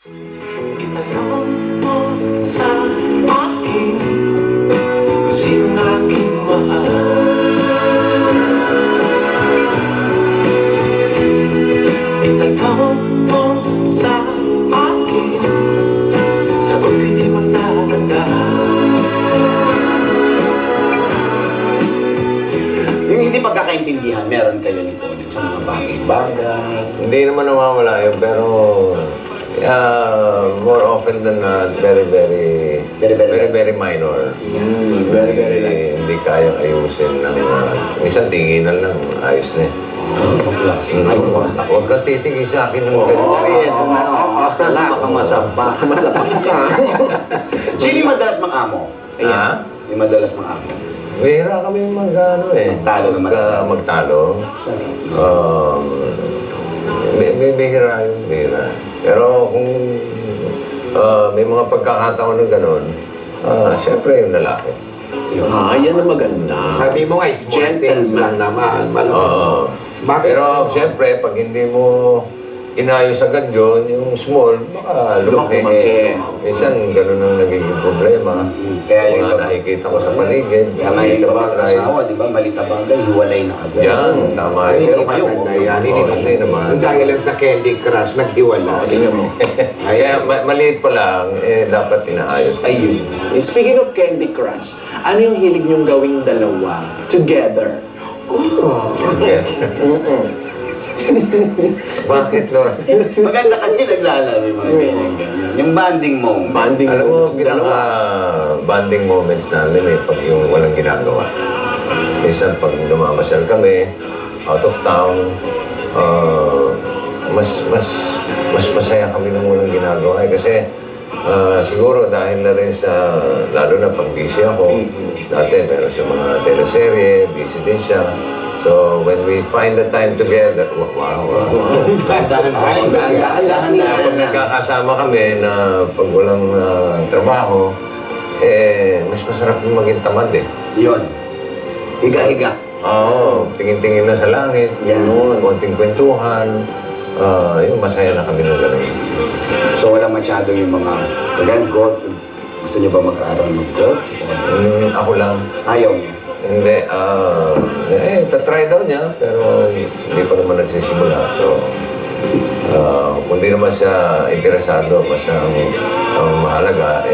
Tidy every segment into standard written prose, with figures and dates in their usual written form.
Itanong mo sa akin kung sino aking mahal. Itanong mo sa akin, sagot ko'y di magtatagal. Yung hindi pagkakaintindihan, meron kayo nito sa mga bagay-bagay. Hindi naman nawawala yun, pero more often than not, very minor. Hindi kayang ayusin ng minsan tinginan lang, ayos na eh. Huwag kang titigil sa akin ng Baka masampa. Masapak ka. Sino yung madalas mang-amo? Ha? Yung madalas mang-amo? Bihira kami mag-ano eh. Magtalo naman. Magtalo. Bihira yung bihira. Pero kung may mga pagkakataon na gano'n, siyempre yung lalaki. Yan ang maganda. Sabi mo nga, small things lang naman. Bakit? Pero siyempre, pag hindi mo inayos agad yun, yung small, baka lumaki. Minsan, gano'n ang nagiging problema. Kaya yung mga nakikita ko sa paligid, kaya nga yung asawa, di ba? Malita bagay, hiwalay na agad. Yan, tama yun. Pero kayo, Hindi naman. Dahil lang sa Candy Crush, naghiwala. Kaya maliit pa lang, dapat inaayos. ayun. Speaking of Candy Crush, ano yung hilig niyong gawing dalawa together? Yes. Bakit, Lord? Maganda kasi naglalaro yung mga ganyan-ganyan. Yung banding mo. Banding Alam mo, moments, dalawa. bonding moments namin pag yung walang ginagawa. Minsan, pag lumamasyal kami, out of town, mas masaya kami nung walang ginagawa. Kasi siguro dahil na rin sa, lalo na pag busy ako, dati meron siya mga teleserye, busy din siya. So, when we find the time together, wow. Dahan-dahan. Pag nagkakasama kami na pag walang trabaho, mas masarap yung maging tamad eh. Yun. Higa-higa. Oo, tingin-tingin na sa langit, Yan. konting kwentuhan, yung masaya na kami nung gano'n. So wala masyado yung mga kagaya golf. Gusto niyo ba mag-aaral mag-golf? Ako lang. Ayaw niya. Hindi, tatry daw niya, pero hindi pa naman nagsisimula. So, kung di naman siya interesado, basta ang mahalaga,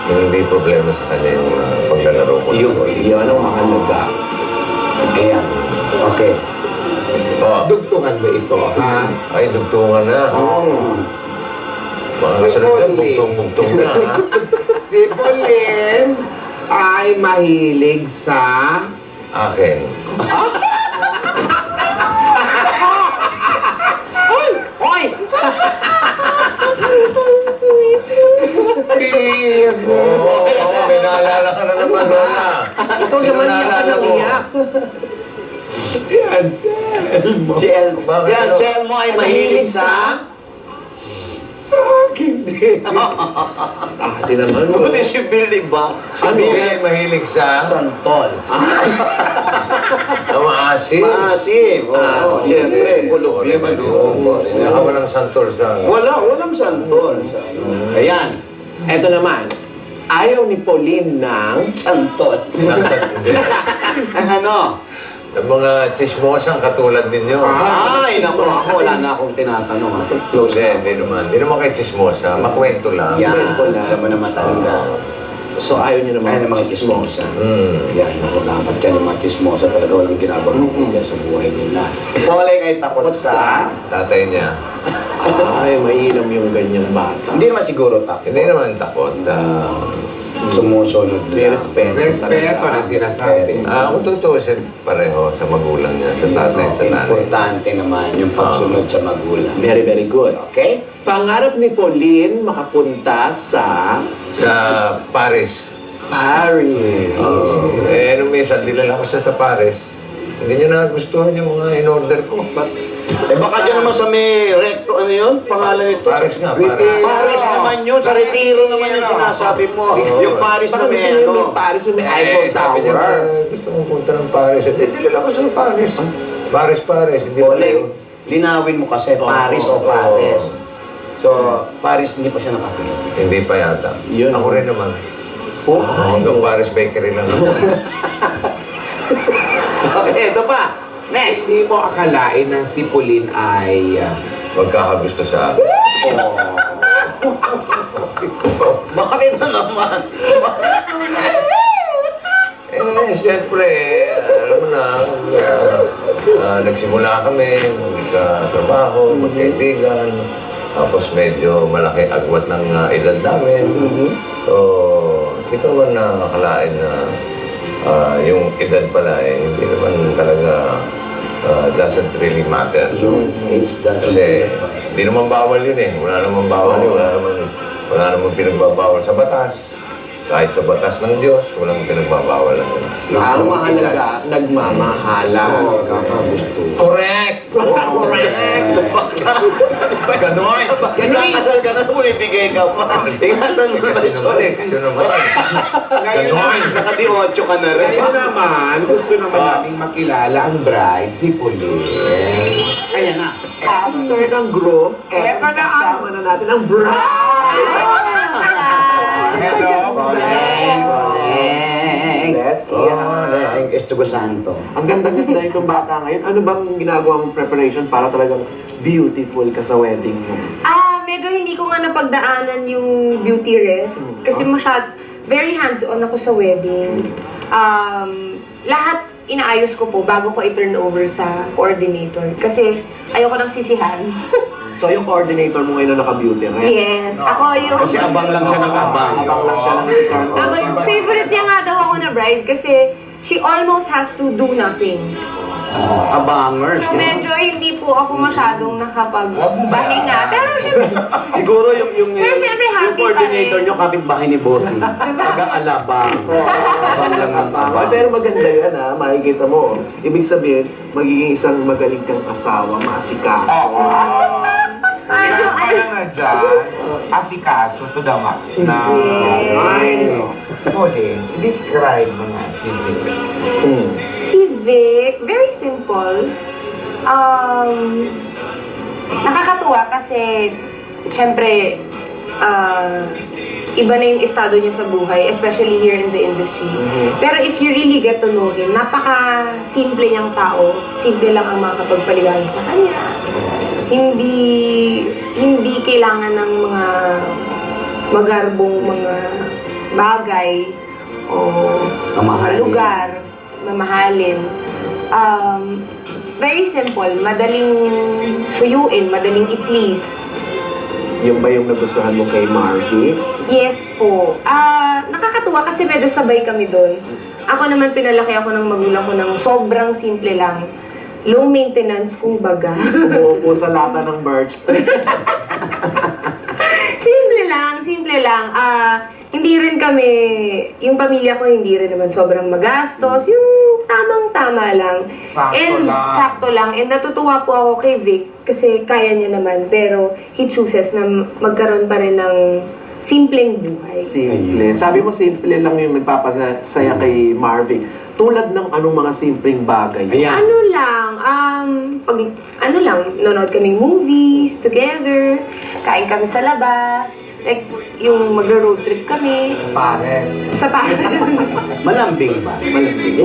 hindi problema sa kanya yung paglalaro ko. Yun ang mahalaga. Ayan. Okay. Dugtungan mo ito, ha? Ay, dugtungan na. Mga kasunod yan, bugtong-bugtong na, ha? Si Pauline ay mahilig sa... Akin. Hoy! Oo, may naalala ka na naman, Lola. Ikaw Sino naman naalala mo? iyak. Si Anselmo. Si Bakit ano? Anselmo ay mahilig sa... Sa akin din. Ate naman mo. Buti si Bill, di ba? Si Ano Bill ay mahilig sa Santol. maasim? Maasim. Oo, siyempre. Kulog yun. Wala ka walang santol sa... Walang santol. Ayan. Eto naman, ayaw ni Pauline ng... Santol. Hindi. Ang ano? Ng mga chismosang katulad ninyo. Ay, naku, ako wala na akong tinatanong. Close na. Hindi naman. Hindi naman kay chismosa. Makwento lang. Yan. Kwento lang. Alam mo na matanda. So ayaw niyo Kaya naman ng mga chismosa. Yan, ako dapat yan yung mga chismosa talaga walang ginagawa nila sa buhay nila. Pauling ay takot sa... Tatay niya. Ay, mainam yung ganyang bata. Hindi naman siguro takot. Hindi naman takot. Sumusunod May lang. respeto. Respeto na sinasabi. Kung tutusin pareho sa magulang niya, sa tatay, sa nanay. Importante naman yung pagsunod sa magulang. Very, very good. Okay? Pangarap ni Pauline makapunta sa Sa Paris. Paris. Nung minsan, dinala ko siya sa Paris. Hindi niya nagustuhan yung mga in-order ko. Baka dyan naman sa may recto, ano yun? Pangalan nito? Paris nga, Paris. Paris naman yun. Sa retiro naman yung sinasabi mo. Yung Paris Baka na gusto may niyo ano. yung Paris yung may Eiffel Sabi niya, Tower. gusto mong punta ng Paris. Hindi, dinala ko sa Paris. Paris. Hindi Pauling, linawin mo kasi Paris o Paris. So, Paris hindi pa siya nakapili. Hindi pa yata. Yun. Ako rin naman. Oh, Hanggang Paris Bakery lang ako. okay, ito pa. Next. Hindi mo akalain na si Pauline ay Magkakagusto sa akin. Bakit na naman? Siyempre, alam mo na, nagsimula kami, magkatrabaho, magkaibigan, tapos medyo malaki agwat ng edad namin. So, hindi ko naman nakakalain na yung edad pala hindi naman talaga doesn't really matter. Yung age doesn't Kasi hindi naman bawal yun eh. Wala naman bawal yun. Wala naman pinagbabawal sa batas. Kahit sa batas ng Diyos, walang pinagbabawal na yun. Ang mahalaga, nagmamahalan. Kakagusto. Correct! Correct! Ganon! Kinakasal ka na, bumibigay ka pa. Ingatan mo na Kasi naman eh, kayo naman. Ganon! Naka-18 ka na rin. Ngayon naman, gusto naman namin makilala ang bride, si Pauline. Ayan na. After ng group, Eto na ang- kasama na natin ang bride! Hello, Oleng, oleng. Let's hear. Oleng, Estugo Santo. Ang ganda-ganda itong bata ngayon. Ano bang ginagawa mong preparations para talagang beautiful ka sa wedding mo? Medyo hindi ko nga napagdaanan yung beauty rest. Kasi very hands-on ako sa wedding. Lahat inaayos ko po bago ko i-turn over sa coordinator. Kasi ayoko nang sisihan. So yung coordinator mo ngayon na naka-beauty rest? Yes, ako yung... Kasi abang lang siya ng abang. Abang lang siya ng turn Ako yung favorite niya nga daw ako na bride kasi she almost has to do nothing. Abangers. So medyo hindi po ako masyadong nakapagpahinga. Pero syempre, Siguro yung Pero syempre, happy coordinator pa rin. nyo kapitbahay ni Boty. Taga-alabang. Abang lang ng abang. Pero maganda yan ha, makikita mo. Ibig sabihin, magiging isang magaling kang asawa, maasikaso. medyo na dyan, asikaso to the max na. Yes. Pauline, describe mo nga si Vic. Si Vic, very simple. Nakakatuwa kasi, syempre, iba na yung estado niya sa buhay, especially here in the industry. Pero if you really get to know him, napaka-simple niyang tao. Simple lang ang makakapagpaligaya sa kanya. Hindi kailangan ng mga magarbong mga bagay o mga Mamahalin. lugar, mamahalin. Very simple, madaling suyuin, madaling i-please. Yung ba yung nagustuhan mo kay Marvy? Yes po. Nakakatuwa kasi medyo sabay kami doon. Ako naman pinalaki ako ng magulang ko ng sobrang simple lang. Low maintenance, kung baga. Umuupo sa lata ng birch tree. Simple lang. Hindi rin kami, yung pamilya ko hindi rin naman sobrang magastos. Yung tamang-tama lang. Sakto lang. And natutuwa po ako kay Vic kasi kaya niya naman. Pero he chooses na magkaroon pa rin ng simpleng buhay. Simple. Sabi mo simple lang yung nagpapasaya kay Marvy. Tulad ng anong mga simpleng bagay. Ayan. Nanonood kaming movies together, kain kami sa labas, like, yung magro-road trip kami. Pares. Sa Paris. Malambing ba? Malambing.